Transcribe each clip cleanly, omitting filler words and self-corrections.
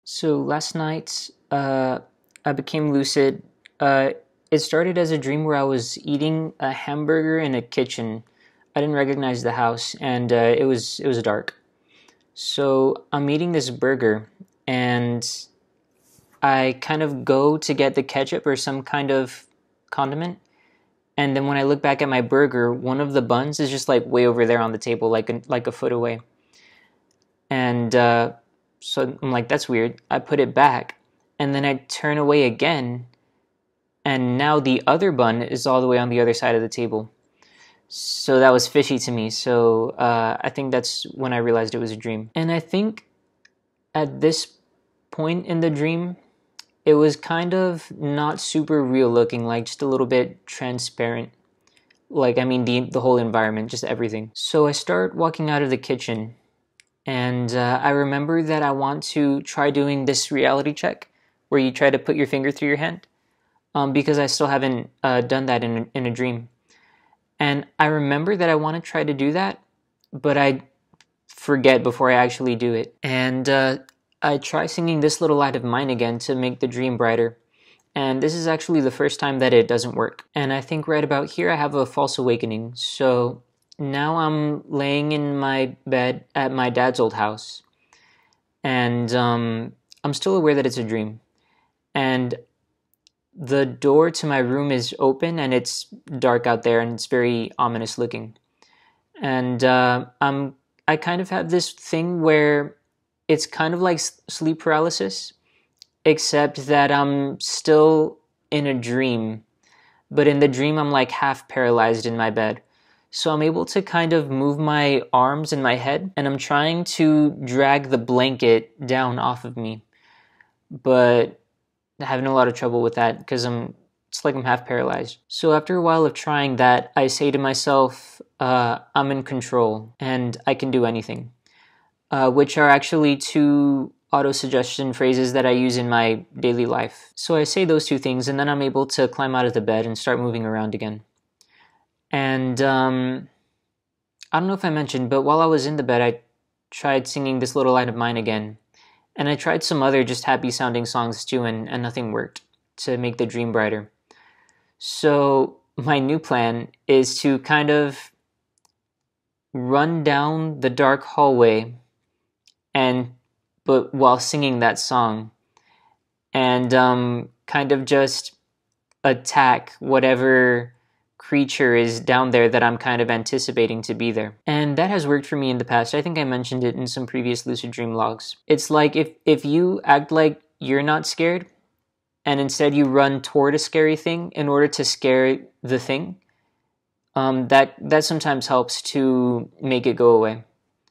So last night, I became lucid. It started as a dream where I was eating a hamburger in a kitchen. I didn't recognize the house, and it was dark. So I'm eating this burger, and I kind of go to get the ketchup or some kind of condiment, and then when I look back at my burger, one of the buns is just like way over there on the table, like a foot away, and so I'm like, that's weird. I put it back, and then I turn away again, and now the other bun is all the way on the other side of the table. So that was fishy to me. So I think that's when I realized it was a dream. And I think at this point in the dream, it was kind of not super real looking, like just a little bit transparent. Like, I mean, the whole environment, just everything. So I start walking out of the kitchen, and I remember that I want to try doing this reality check where you try to put your finger through your hand, because I still haven't done that in a dream. And I remember that I want to try to do that, but I forget before I actually do it. And I try singing This Little Light of Mine again to make the dream brighter. And this is actually the first time that it doesn't work. And I think right about here I have a false awakening. So now I'm laying in my bed at my dad's old house. And I'm still aware that it's a dream. And the door to my room is open and it's dark out there and it's very ominous looking. And I kind of have this thing where it's kind of like sleep paralysis, except that I'm still in a dream, but in the dream I'm like half paralyzed in my bed. So I'm able to kind of move my arms and my head, and I'm trying to drag the blanket down off of me, but having a lot of trouble with that because it's like I'm half paralyzed. So after a while of trying that, I say to myself, I'm in control and I can do anything, which are actually two auto-suggestion phrases that I use in my daily life. So I say those two things, and then I'm able to climb out of the bed and start moving around again. And I don't know if I mentioned, but while I was in the bed, I tried singing This Little Light of Mine again. And I tried some other just happy sounding songs too, and nothing worked to make the dream brighter. So my new plan is to kind of run down the dark hallway but while singing that song, and kind of just attack whatever creature is down there that I'm kind of anticipating to be there. And that has worked for me in the past. I think I mentioned it in some previous lucid dream logs. It's like if you act like you're not scared and instead you run toward a scary thing in order to scare the thing, that sometimes helps to make it go away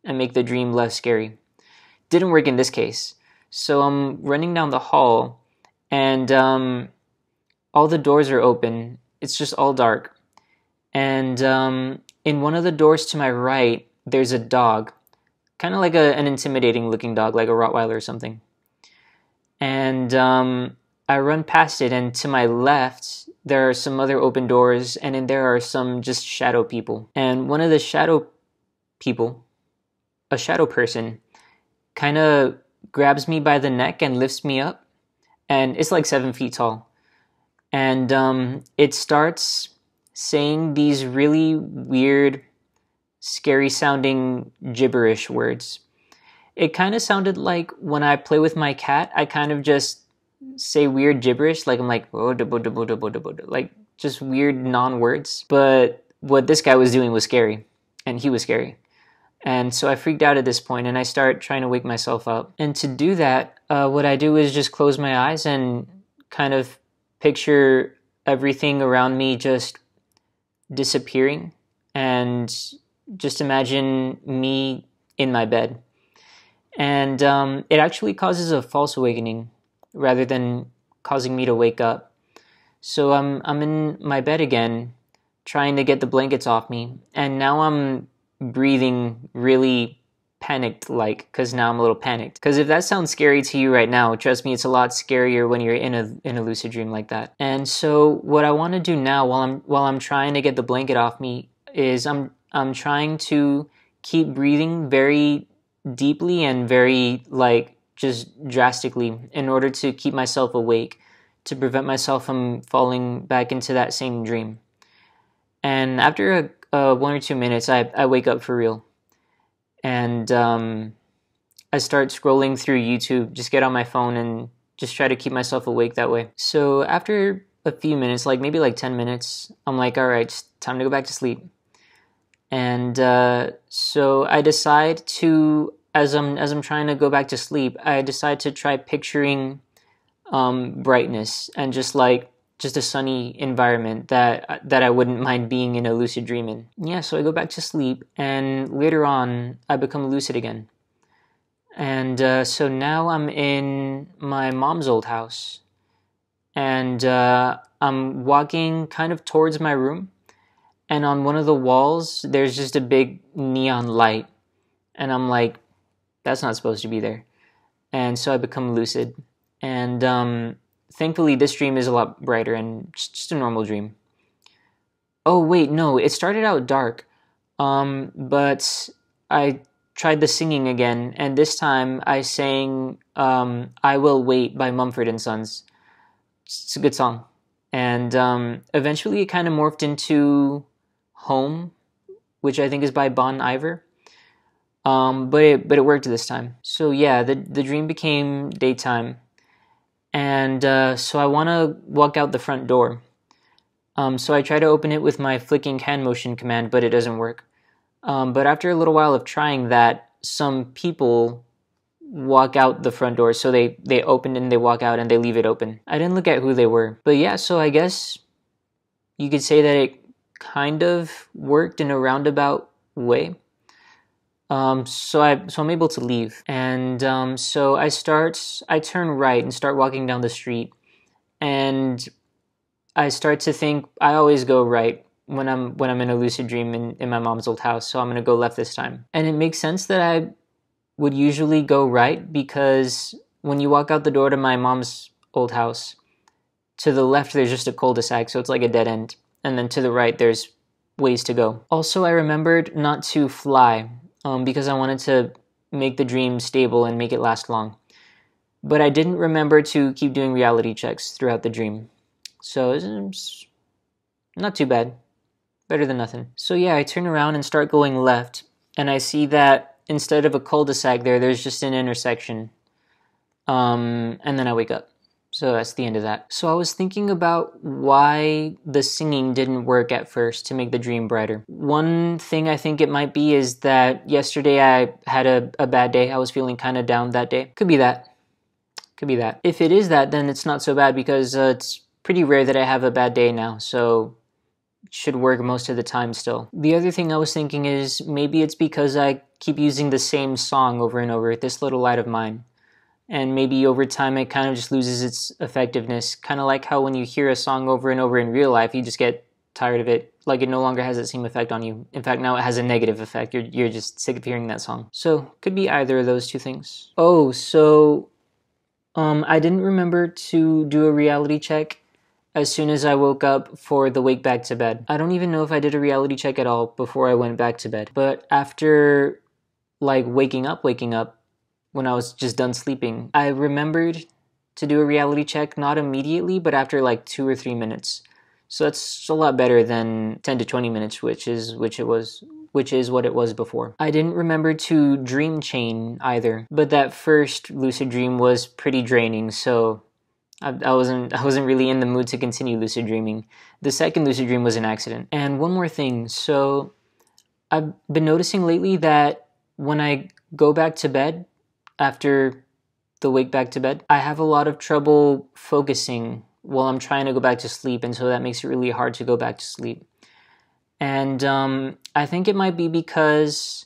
and make the dream less scary. Didn't work in this case. So I'm running down the hall, and all the doors are open. It's just all dark. And in one of the doors to my right, there's a dog, kind of like an intimidating looking dog, like a Rottweiler or something. And I run past it, and to my left, there are some other open doors, and in there are some just shadow people. And one of the shadow people, a shadow person, kind of grabs me by the neck and lifts me up. And it's like 7 feet tall. And it starts saying these really weird, scary sounding gibberish words. It kind of sounded like when I play with my cat, I kind of just say weird gibberish, like I'm like, like just weird non-words. But what this guy was doing was scary, and he was scary. And so I freaked out at this point, and I start trying to wake myself up. And to do that, what I do is just close my eyes and kind of picture everything around me just disappearing, and just imagine me in my bed. And it actually causes a false awakening rather than causing me to wake up. So I'm in my bed again, trying to get the blankets off me, and now I'm breathing really panicked, like, because now I'm a little panicked. Because if that sounds scary to you right now, trust me, it's a lot scarier when you're in a lucid dream like that. And so what I want to do now, while I'm trying to get the blanket off me, is I'm trying to keep breathing very deeply and very, like, just drastically in order to keep myself awake, to prevent myself from falling back into that same dream. And after 1 or 2 minutes, I wake up for real. And I start scrolling through YouTube, just get on my phone and just try to keep myself awake that way. So after a few minutes, like maybe like 10 minutes, I'm like, all right, it's time to go back to sleep. And so I decide to, as I'm trying to go back to sleep, I decide to try picturing brightness and just a sunny environment that I wouldn't mind being in a lucid dream in. Yeah, so I go back to sleep, and later on, I become lucid again. And so now I'm in my mom's old house, and I'm walking kind of towards my room, and on one of the walls, there's just a big neon light, and I'm like, that's not supposed to be there. And so I become lucid, and thankfully this dream is a lot brighter and just a normal dream. Oh wait, no, it started out dark, but I tried the singing again, and this time I sang I Will Wait by Mumford & Sons. It's a good song. And eventually it kind of morphed into Home, which I think is by Bon Iver. But it worked this time. So yeah, the dream became daytime. And so I want to walk out the front door. So I try to open it with my flicking hand motion command, but it doesn't work. But after a little while of trying that, some people walk out the front door. So they open and they walk out and they leave it open. I didn't look at who they were. But yeah, so I guess you could say that it kind of worked in a roundabout way. So I'm able to leave. And so I turn right and start walking down the street. And I start to think I always go right when I'm in a lucid dream in my mom's old house, so I'm gonna go left this time. And it makes sense that I would usually go right, because when you walk out the door to my mom's old house, to the left there's just a cul-de-sac, so it's like a dead end, and then to the right there's ways to go. Also, I remembered not to fly, because I wanted to make the dream stable and make it last long. But I didn't remember to keep doing reality checks throughout the dream, so it's not too bad. Better than nothing. So yeah, I turn around and start going left, and I see that instead of a cul-de-sac there's just an intersection. And then I wake up. So that's the end of that. So I was thinking about why the singing didn't work at first to make the dream brighter. One thing I think it might be is that yesterday I had a bad day. I was feeling kind of down that day. Could be that. Could be that. If it is that, then it's not so bad, because it's pretty rare that I have a bad day now. So should work most of the time still. The other thing I was thinking is maybe it's because I keep using the same song over and over, This Little Light of Mine. And maybe over time it kind of just loses its effectiveness. Kind of like how when you hear a song over and over in real life, you just get tired of it. Like it no longer has that same effect on you. In fact, now it has a negative effect. You're just sick of hearing that song. So could be either of those two things. Oh, so I didn't remember to do a reality check as soon as I woke up for the wake back to bed. I don't even know if I did a reality check at all before I went back to bed. But after like waking up, when I was just done sleeping, I remembered to do a reality check, not immediately, but after like 2 or 3 minutes. So that's a lot better than 10 to 20 minutes, which is what it was before. I didn't remember to dream chain either, but that first lucid dream was pretty draining, so I wasn't really in the mood to continue lucid dreaming. The second lucid dream was an accident. And one more thing, so I've been noticing lately that when I go back to bed after the wake back to bed, I have a lot of trouble focusing while I'm trying to go back to sleep, and so that makes it really hard to go back to sleep. And I think it might be because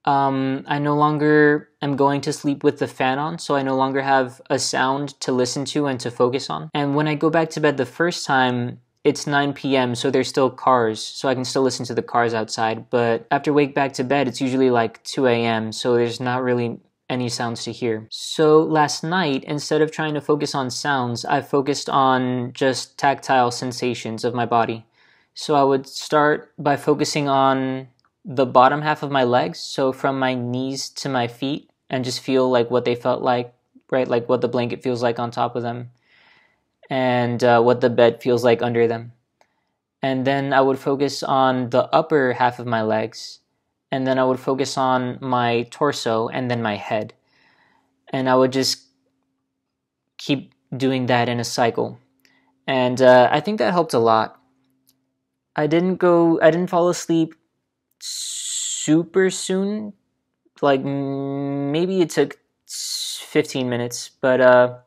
I no longer am going to sleep with the fan on, so I no longer have a sound to listen to and to focus on. And when I go back to bed the first time, it's 9 p.m., so there's still cars, so I can still listen to the cars outside. But after wake back to bed, it's usually like 2 a.m., so there's not really any sounds to hear. So last night, instead of trying to focus on sounds, I focused on just tactile sensations of my body. So I would start by focusing on the bottom half of my legs, so from my knees to my feet, and just feel like what they felt like, right? Like what the blanket feels like on top of them, and what the bed feels like under them. And then I would focus on the upper half of my legs, and then I would focus on my torso and then my head. And I would just keep doing that in a cycle. And I think that helped a lot. I didn't fall asleep super soon. Like maybe it took 15 minutes, but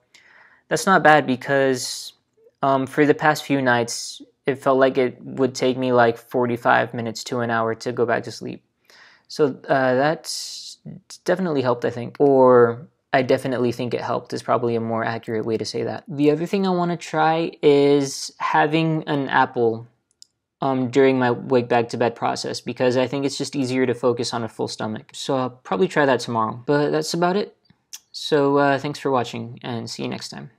that's not bad because for the past few nights, it felt like it would take me like 45 minutes to an hour to go back to sleep. So that's definitely helped, I think. Or I definitely think it helped is probably a more accurate way to say that. The other thing I want to try is having an apple during my wake back to bed process, because I think it's just easier to focus on a full stomach. So I'll probably try that tomorrow. But that's about it. So thanks for watching, and see you next time.